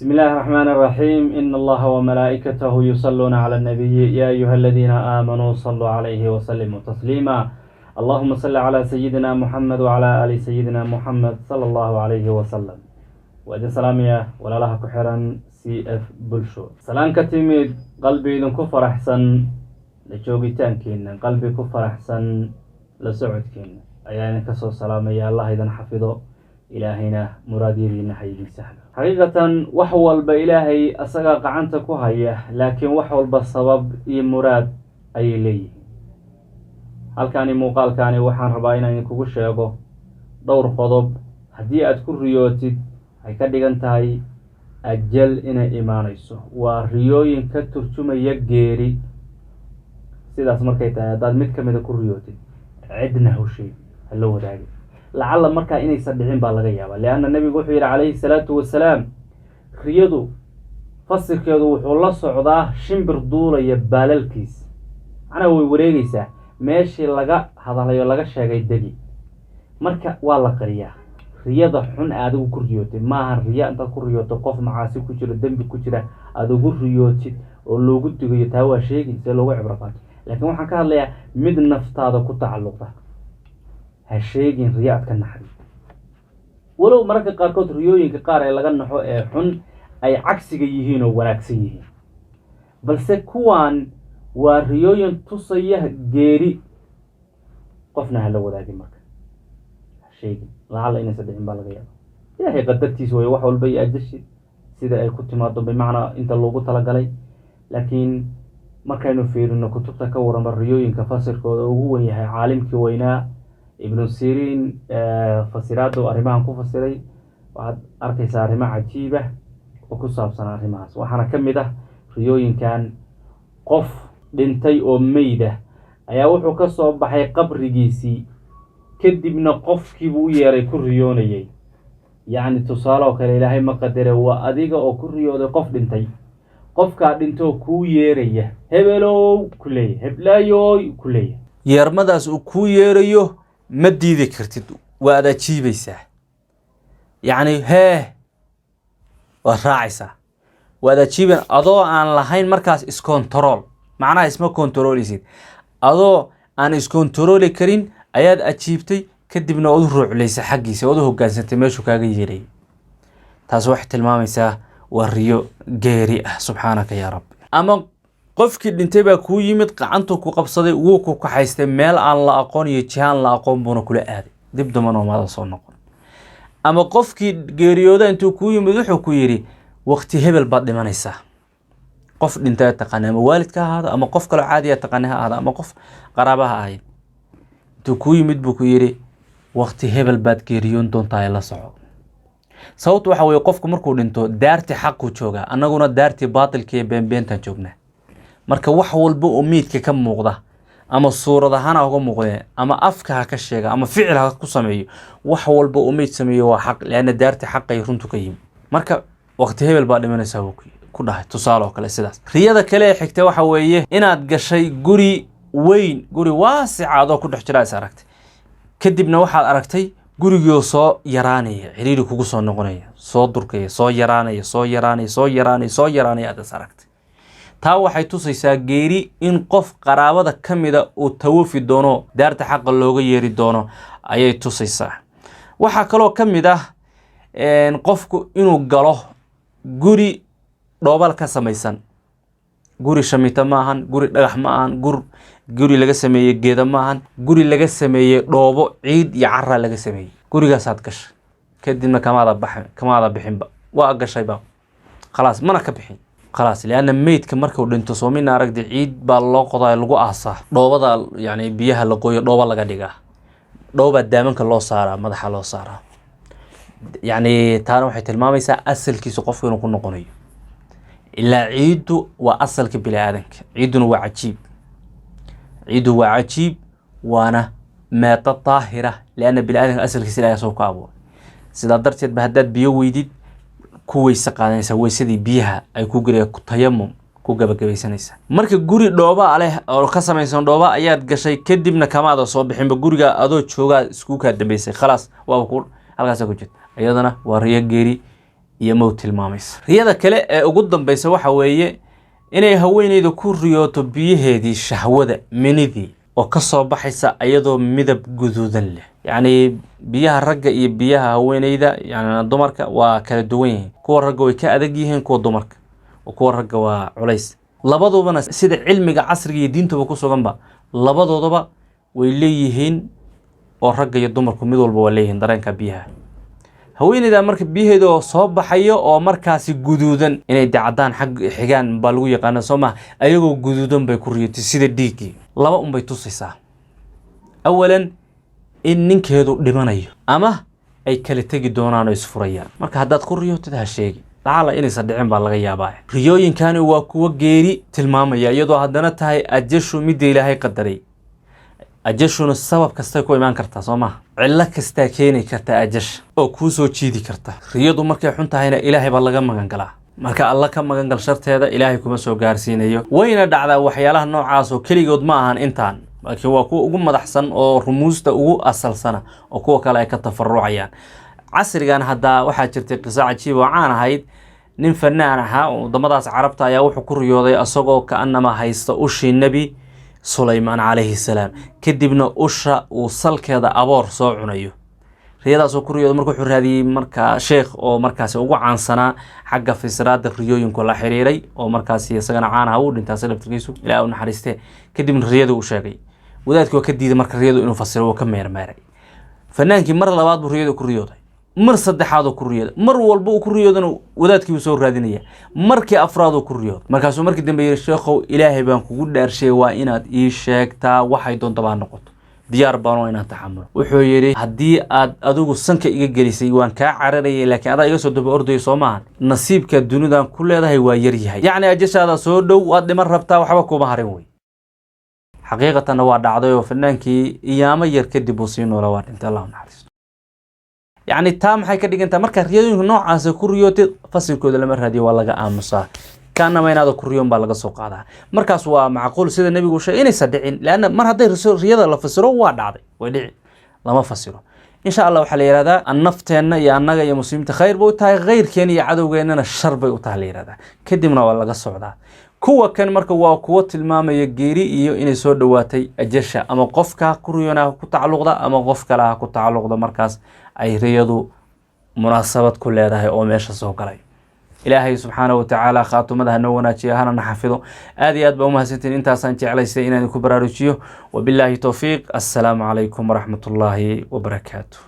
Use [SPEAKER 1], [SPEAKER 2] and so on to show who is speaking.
[SPEAKER 1] بسم الله الرحمن الرحيم إن الله وملائكته يصلون على النبي يا أيها الذين آمنوا صلوا عليه وسلموا تسليما اللهم صل على سيدنا محمد وعلى آل سيدنا محمد صلى الله عليه وسلم وإذا سلامية ولا لها كحرا CF بلشو سلام كتيمي قلبي إذن كفر أحسن لجوغي تانكين قلبي كفر أحسن لسعودكين أيان كسو سلام يا الله إذن حفظه إلهينا مراديرين حيجي سهل حقيقة وحول بإلهي أسقى قعنتك وهي لكن وحول بالسبب مراد أي لي هل كان موقال كان وحان رباينا ينكو الشيغو دور قضب هدي أذكر ريوتي هاي كدقانتاي أجل إنا إيمانيسو وريوين كترجم يجيري سيدا سمركيتا داد متكمل كل ريوتي عدنا هو شيء هلو داقي لعل مركا إني صدحين بالغيابا لأن النبي وحي عليه الصلاة والسلام رياضو فصل كيادو وحول صعودا شمبر دولة يبال الكيس أنا وريغيسا ماشي لغا هذا لغا شاقاي دقي مركا والله قريا رياضة حن آدو كريوتي ماها الرياء انت كريوتي قف معاسي كجرة دنبي كجرة آدو كريوتي ولو قلت يتهوى شيء سيلو عبرقات لكن وحن كان ليا مد نفتادا كتعلق هالشيء رياض كالنحري ولو مركا قاركوت ريوين كقار إلا غنحو حن أي عكسي يهين وناكسيهين بل سكوان وريوين تصيه جيري قفنا هلو ذاكي مركا هالشيء لعل إني سدعين بالغياب يا هي قدرتي سوي وحول بي أجشي سيدا أي كنت ماضو بمعنى انت اللوغو تلقالي لكن ما كانوا فيرو إنه كتب تكورا بالريوين كفاسر كودو يهي عالم كوينا ابن سيرين فسيراته أرماهم كفسري وعد أركيس أرماء عجيبة وكساب سنة أرماء وحنا كمده ريوين كان قف دنتي أميده أيا وحو كسب بحي قبر جيسي كدبنا قف كيبو يري كل ريوني يعني تصالح وكلا إلهي ما قدره وأديك أو كل ريون قف دنتي قف كادنتو كو يري هبلو كلية هبلايو كلية
[SPEAKER 2] يرمداس كو يريو ما ديدي كرتid waad ajiibaysaa yani raacaysaa waad ajiiban adoo aan lahayn markaas is control macnaha isma controlisid adoo aan is control karin ayaad ajiibtay kadibna u ruuclaysa xaqiisa oo hogaansantay meeshu kaaga yeeray taas wax tilmaamaysaa wariyo geeri ah subhanaka ya rab ama qofkii dhintay baa ku yimid qacantu ku qabsaday wuu ku kaxaystay meel aan la aqoon iyo jihaan la aqoon buna kula aaday dib damano ma soo noqon ama qofkii geeriyooda intuu ku yimid wuxuu ku yiri waqti hebel baad dhimanaysaa qof dhintay taqaanay ama waalidka ahaada ama qof kale caadi ah taqaanay ahaada ama qof qaraabaha ahayd intuu ku yimid buu ku yiri waqti hebel baad geeriyoon doontaa la soco sababtu waxa weeye qofku markuu dhinto daarti xaq u jooga annaguna daarti baatilkii beenbeentan joognaa marka wax walba oo miidka ka muuqda ama suuradahan uga muuqda ama afka ka sheega ama ficil ha ku sameeyo wax walba oo miid sameeyo waa xaq leena daarti xaqay runtu ka yimid marka waqti hebel baa dhimanaysaa ku dhahay tusaale kale sidaas riyada kale xigta waxa weeye inaad gashay guri weyn guri waasic ah oo ku dhex jira aragtay kadibna waxaad aragtay gurigii soo yaraanaya xiriir kugu soo noqonaya soo durkaya soo yaraanaya aad aragtay taa waxay tusaysaa geeri in qof qaraabada kamida uu tawafi doono daarta xaq looga yeeri doono ayay tusaysaa waxa kale oo kamid ah qofku inuu galo guri dhoobal ka samaysan guri shamita maahan guri dhagax maahan guri laga sameeyay geeda maahan guri laga sameeyay dhoobo ciid iyo carra laga sameeyay gurigaas aad gashay kadibna kamaada bixinba waa gashayba خلاص mana ka bixin خلاص لأن ميت كمركو دنتو سومينا رقد عيد باللقطة لقو أصح دوبا يعني بيها لقوي دوبا لقا ديقا دوبا دامنك الله صارا مدح الله صارا يعني تانا وحي تلماميسا أسل كيسو قفو نكون نقوني إلا عيدو وأصل كبلا آذنك عيدو هو عجيب وانا مات الطاهرة لأن بلا آذنك أسل كيسي لا يسوك أبو سيدا درتيت بهداد بيو ويديد kuway saqaanaysa weysadii biyaha ay ku guriga ku tayamum ku gabagabaysanaysa marka guri dhooba leh oo ka samaysan dhooba ayaad gashay kadibna kamaada soo bixinba guriga adoo jooga isku ka dambeysay خلاص waa ku halkaas ku jirta ayadana waa riyo geeri iyo mowt tilmaamaysa. riyada kale ee ugu dambaysa waxa weeye inay haweeneydu ku riyooto biyaheedii shahwada minidii oo ka soo baxaysa iyadoo midab guduudan leh. yacni biyaha ragga iyo biyaha haweeneyda yani dumarka waa kala duwan yihiin. kuwa ragga way ka adag yihiin kuwa dumarka, oo kuwa ragga waa culays. labadoodana sida cilmiga casriga iyo diintaba ku suganba labadoodaba way leeyihiin, oo ragga iyo dumarku mid walba waa leeyihiin dareenka biyaha. haweeneyda marka biyaheeda oo soo baxayo oo markaasi guduudan inay dacdaan xag xigaan baa lagu yaqaana soo ma ayagoo guduudan bay ku riyotay sida dhiigii. laba bay tusaysaa. awalan in ninkeedu dhimanayo ama ay kala tegi doonaan oo isfurayaan. marka haddaad ku riyootid ha sheegi, lacala inaysan dhicin baa laga yaabaa. riyooyinkani waa kuwa geeri tilmaamaya iyadoo haddana tahay ajashu midda ilaahay qadaray. ajashuna sabab kastay ku imaan kartaa soo maha, cillo kastaa keeni karta ajasha oo kuu soo jiidi karta. riyadu markay xun tahayna ilaahay baa laga magan galaa. marka alla ka magan gal sharteeda ilaahay kuma soo gaarsiinayo. wayna dhacdaa waxyaalaha noocaas oo keligood ma ahan intaan, laakiin waa kuwa ugu madaxsan oo rumuusta ugu asalsana oo kuwa kale ay ka tafarucayaan. casrigan haddaa waxaa jirtay qiso cajiib oo caan ahayd. nin fanaan ahaa wadamadaas carabta ayaa wuxuu ku riyooday asagoo kaanama haysta ushii nebi sulaymaan calayhi salaam, kadibna usha uu salkeeda aboor soo cunayo. riyadaasoo ku riyooday marka wuxuu raadiyey markaa sheekh oo markaasi ugu caansanaa xagga fisraada riyooyinku la xiriiray, oo markaasi isagana caan aha uu dhintaasay laftirkiisu ilaa u naxariistee. kadibna riyadu u sheegay. wadaadkii waa ka diiday marka riyadu inuu fasiro, wuu ka meermeeray. fanaankii mar labaad buu riyadu ku riyooday, mar saddexaad uu ku riyooday, mar walba uu ku riyoodana wadaadkii uu soo raadinaya. markii afraad uu ku riyooday. markaasuu markii dambe yiri sheekhow ilaahay baan kugu dhaarshay waa inaad ii sheegtaa waxay doonto baa noqoto, diyaar baan inaan taxamulo. wuxuu yiri haddii aad adigu sanka iga gelisay waan kaa cararayay, laakiin adaa iga soo daba ordayay soo maahan, nasiibka dunidan ku leedahay waa yar yahay. yacni ajashaada soo dhow waad dhiman rabtaa, waxba kuma harin wey. xaqiiqatan waa dhacday oo fanaankii iyaamo yar kadib uu sii noola waa dhintay, allah u naxariisto. yacni taa maxay ka dhigantaa marka riyooyinka noocaas ku riyootid fasilkooda lama raadiyo, waa laga aamusaa. kaanama inaada ku riyoon baa laga soo qaadaa. markaas waa macquul sida nebigu sheegay inaysan dhicin, laanna mar hadday riyada la fasiro waa dhacday, way dhici, lama fasiro. insha allah waxaa la yihahdaa annafteena iyo annaga iyo muslimiinta khayr bay u tahay, khayrkeena iyo cadowgeennana shar bay u tahay la yihahdaa. kadibna waa laga socdaa. kuwa kan marka waa kuwa tilmaamaya geeri iyo inay soo dhowaatay ajasha, ama qofka ku riyoona ku tacalluqda ama qof kale ha ku tacalluqda, markaas ay riyadu munaasabad ku leedahay oo meesha soo galay. ilaahay subxaanahu watacaala khaatumada hanoo wanaajiya, hana na xafido. aad iyo aad baa umahadsantiin. intaasaan jeclaystay inaan ku baraarujiyo. wabilaahi towfiiq. assalaamu calaykum waraxmatullaahi wabarakaatu.